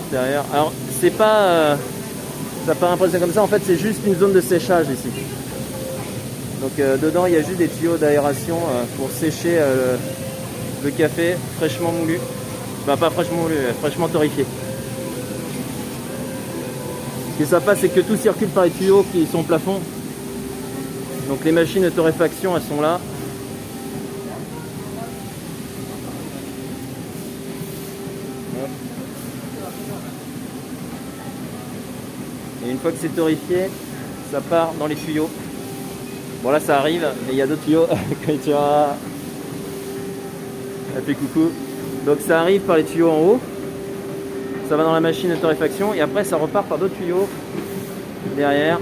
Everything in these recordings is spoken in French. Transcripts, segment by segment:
l'extérieur. Alors c'est pas ça paraît impressionnant comme ça, en fait c'est juste une zone de séchage ici. Donc dedans il y a juste des tuyaux d'aération pour sécher le café fraîchement moulu. Bah pas fraîchement moulu, fraîchement torréfié. Ce qui ça passe, c'est que tout circule par les tuyaux qui sont au plafond. Donc les machines de torréfaction elles sont là. Et une fois que c'est torréfié, ça part dans les tuyaux. Bon là ça arrive, mais il y a d'autres tuyaux. Quand tu vas... Elle fait coucou. Donc ça arrive par les tuyaux en haut. Ça va dans la machine de torréfaction et après ça repart par d'autres tuyaux derrière.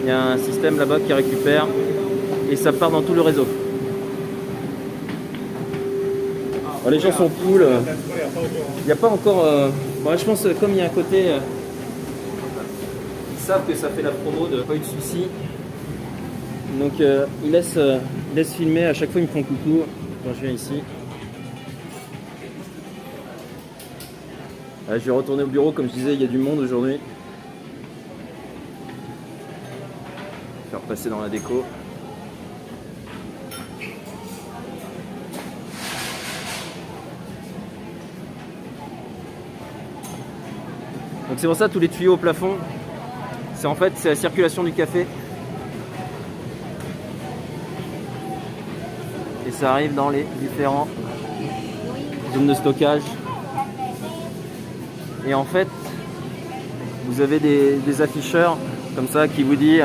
Il y a un système là-bas qui récupère et ça part dans tout le réseau. Alors, les gens sont cool. Il n'y a pas encore... Bon, je pense que comme il y a un côté... Ils savent que ça fait la promo de pas eu de soucis. Donc ils laissent filmer. À chaque fois ils me font coucou quand je viens ici. Je vais retourner au bureau, comme je disais, il y a du monde aujourd'hui. Faire passer dans la déco. Donc c'est pour ça tous les tuyaux au plafond, c'est en fait c'est la circulation du café. Et ça arrive dans les différentes zones de stockage. Et en fait, vous avez des afficheurs comme ça qui vous disent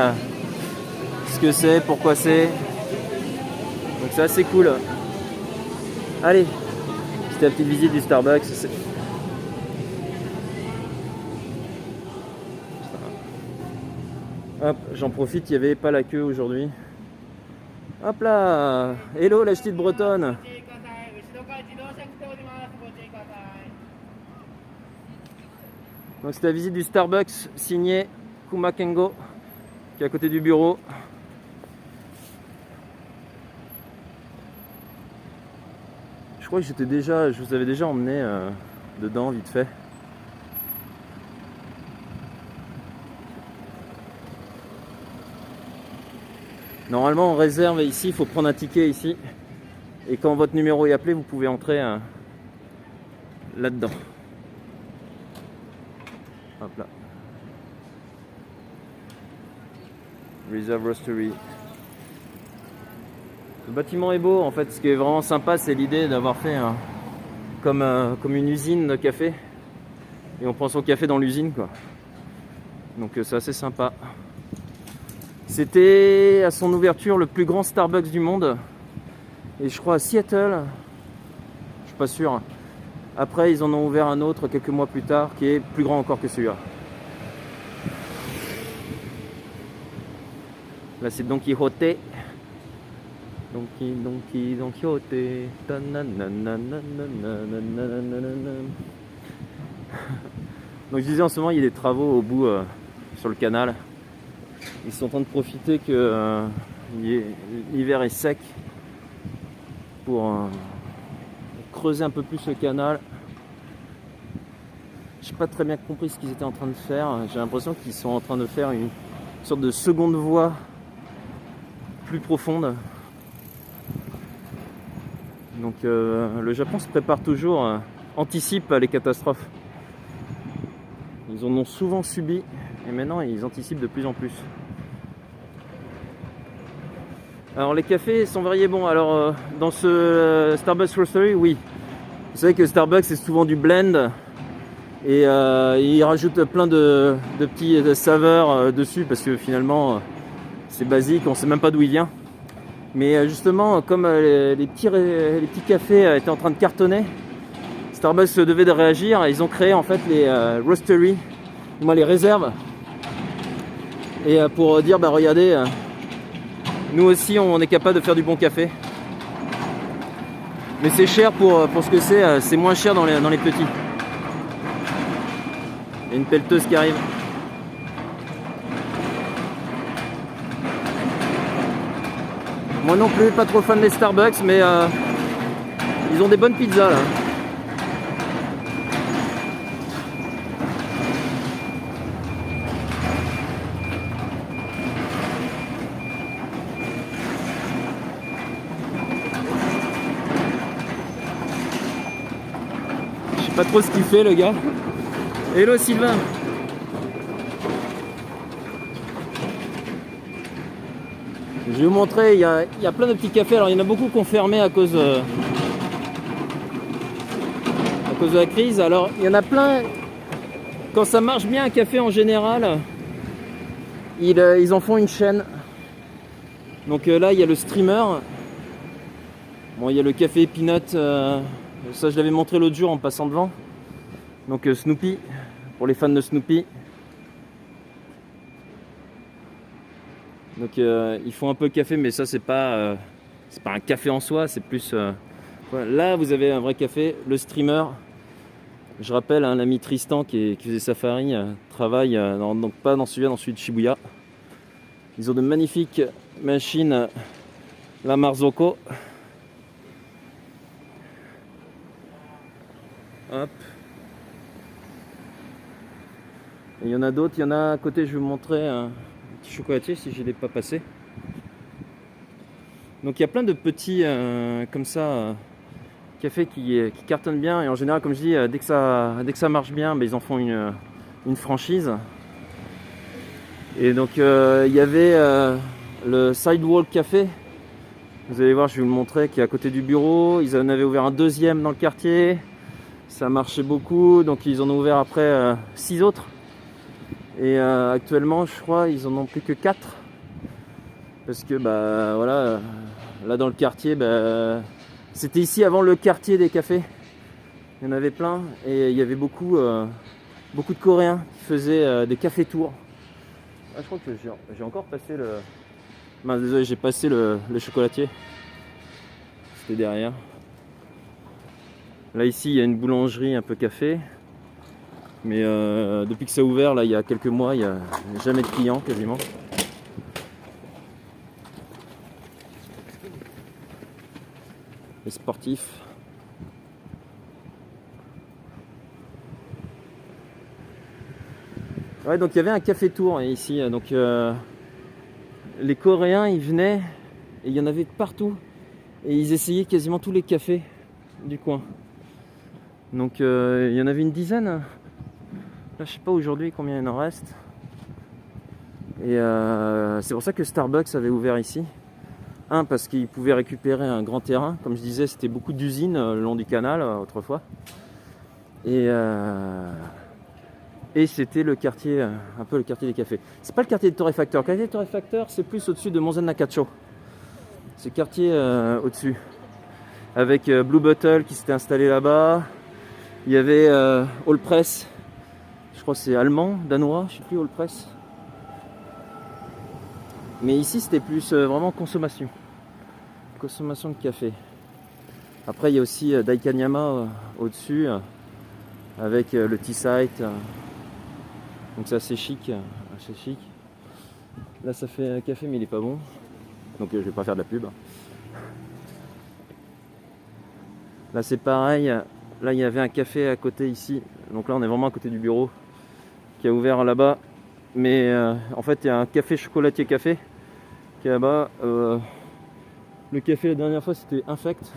ce que c'est, pourquoi c'est. Donc c'est assez cool. Allez, c'était la petite visite du Starbucks. Hop, j'en profite, il n'y avait pas la queue aujourd'hui. Hop là, hello la petite bretonne. Donc c'est la visite du Starbucks signé Kumakengo qui est à côté du bureau. Je crois que je vous avais déjà emmené dedans vite fait. Normalement on réserve ici, il faut prendre un ticket ici. Et quand votre numéro est appelé, vous pouvez entrer là-dedans. Hop là. Reserve Roastery. Le bâtiment est beau en fait. Ce qui est vraiment sympa, c'est l'idée d'avoir fait comme une usine de café. Et on prend son café dans l'usine quoi. Donc c'est assez sympa. C'était à son ouverture le plus grand Starbucks du monde. Et je crois à Seattle. Je suis pas sûr. Après, ils en ont ouvert un autre quelques mois plus tard qui est plus grand encore que celui-là. Là, c'est Don Quijote. Don Quijote. Donc, je disais en ce moment, il y a des travaux au bout sur le canal. Ils sont en train de profiter que l'hiver est sec pour creuser un peu plus le canal. J'ai pas très bien compris ce qu'ils étaient en train de faire. J'ai l'impression qu'ils sont en train de faire une sorte de seconde voie plus profonde. Donc le Japon se prépare toujours, anticipe les catastrophes. Ils en ont souvent subi et maintenant ils anticipent de plus en plus. Alors les cafés sont variés. Bon, alors dans ce Starbucks Roastery, oui. Vous savez que Starbucks c'est souvent du blend et ils rajoutent plein de petits saveurs dessus parce que finalement c'est basique, on sait même pas d'où il vient. Mais justement, comme les petits cafés étaient en train de cartonner, Starbucks devait de réagir et ils ont créé en fait les roasteries, les réserves. Et pour dire, bah regardez, nous aussi on est capable de faire du bon café. Mais c'est cher pour ce que c'est moins cher dans les petits. Il y a une pelleteuse qui arrive. Moi non plus, pas trop fan des Starbucks, mais ils ont des bonnes pizzas là. pas trop ce qu'il fait le gars. Hello Sylvain. Je vais vous montrer, il y a plein de petits cafés. Alors il y en a beaucoup qui ont fermé à cause de la crise. Alors il y en a plein, quand ça marche bien un café en général, ils en font une chaîne. Donc là il y a le streamer. Bon, il y a le café Peanut, ça je l'avais montré l'autre jour en passant devant. Donc Snoopy, pour les fans de Snoopy. Donc ils font un peu café, mais ça c'est pas un café en soi, c'est plus... voilà. Là vous avez un vrai café, le streamer. Je rappelle, hein, l'ami Tristan qui faisait Safari travaille donc pas dans celui-là, dans celui de Shibuya. Ils ont de magnifiques machines, la Marzocco. Hop. Et il y en a d'autres, il y en a à côté, je vais vous montrer un petit chocolatier si je ne l'ai pas passé. Donc il y a plein de petits comme ça cafés qui cartonnent bien, et en général, comme je dis, dès que ça marche bien, ils en font une franchise. Et donc il y avait le Sidewalk Café, vous allez voir, je vais vous le montrer, qui est à côté du bureau. Ils en avaient ouvert un deuxième dans le quartier, ça marchait beaucoup, donc ils en ont ouvert après 6 autres. Et actuellement, je crois, ils en ont plus que 4. Parce que, voilà, là dans le quartier, c'était ici avant le quartier des cafés. Il y en avait plein. Et il y avait beaucoup de Coréens qui faisaient des cafés tours. Ah, je crois que j'ai encore passé le... Mince, désolé, j'ai passé le chocolatier. C'était derrière. Là, ici, il y a une boulangerie un peu café. Mais depuis que ça a ouvert, là, il y a quelques mois, il n'y a jamais de clients quasiment. Les sportifs. Ouais, donc il y avait un café tour ici. Donc les Coréens, ils venaient et il y en avait partout. Et ils essayaient quasiment tous les cafés du coin. Donc il y en avait une dizaine. Là, je sais pas aujourd'hui combien il en reste. Et c'est pour ça que Starbucks avait ouvert ici. Un, parce qu'ils pouvaient récupérer un grand terrain. Comme je disais, c'était beaucoup d'usines le long du canal autrefois. Et c'était le quartier, un peu le quartier des cafés. C'est pas le quartier de torréfacteurs. Le quartier de torréfacteurs, c'est plus au-dessus de Monzen Nakacho. C'est le quartier au-dessus. Avec Blue Bottle qui s'était installé là-bas. Il y avait All Press. Je crois que c'est allemand, danois, je sais plus, All Press. Mais ici, c'était plus vraiment consommation. Consommation de café. Après, il y a aussi Daikanyama au-dessus, avec le T-Site. Donc c'est assez chic, assez chic. Là, ça fait un café, mais il est pas bon. Donc je vais pas faire de la pub. Là, c'est pareil. Là, il y avait un café à côté ici. Donc là, on est vraiment à côté du bureau, qui a ouvert là-bas. Mais en fait, il y a un café chocolatier café qui est là-bas. Le café la dernière fois, c'était infect.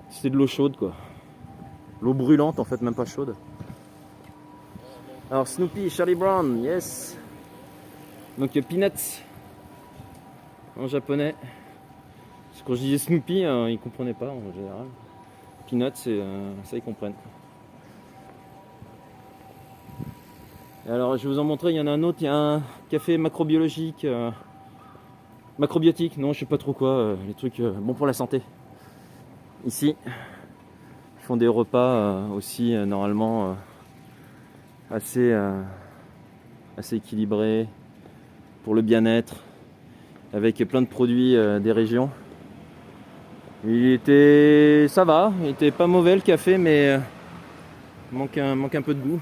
C'était de l'eau chaude, quoi. L'eau brûlante, en fait, même pas chaude. Alors Snoopy, Charlie Brown, yes. Donc Peanuts en japonais. Parce que quand je disais Snoopy, ils comprenaient pas en général. Peanuts, ça ils comprennent. Et alors je vais vous en montrer, il y en a un autre, il y a un café macrobiologique, macrobiotique, non je sais pas trop quoi, les trucs bons pour la santé. Ici, ils font des repas aussi normalement assez équilibrés pour le bien-être, avec plein de produits des régions. Ça va, il était pas mauvais le café, mais manque un peu de goût.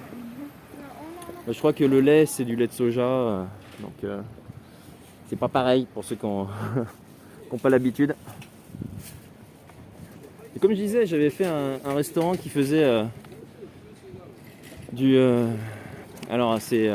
Je crois que le lait c'est du lait de soja, donc c'est pas pareil pour ceux qui n'ont pas l'habitude. Et comme je disais, j'avais fait un restaurant qui faisait alors c'est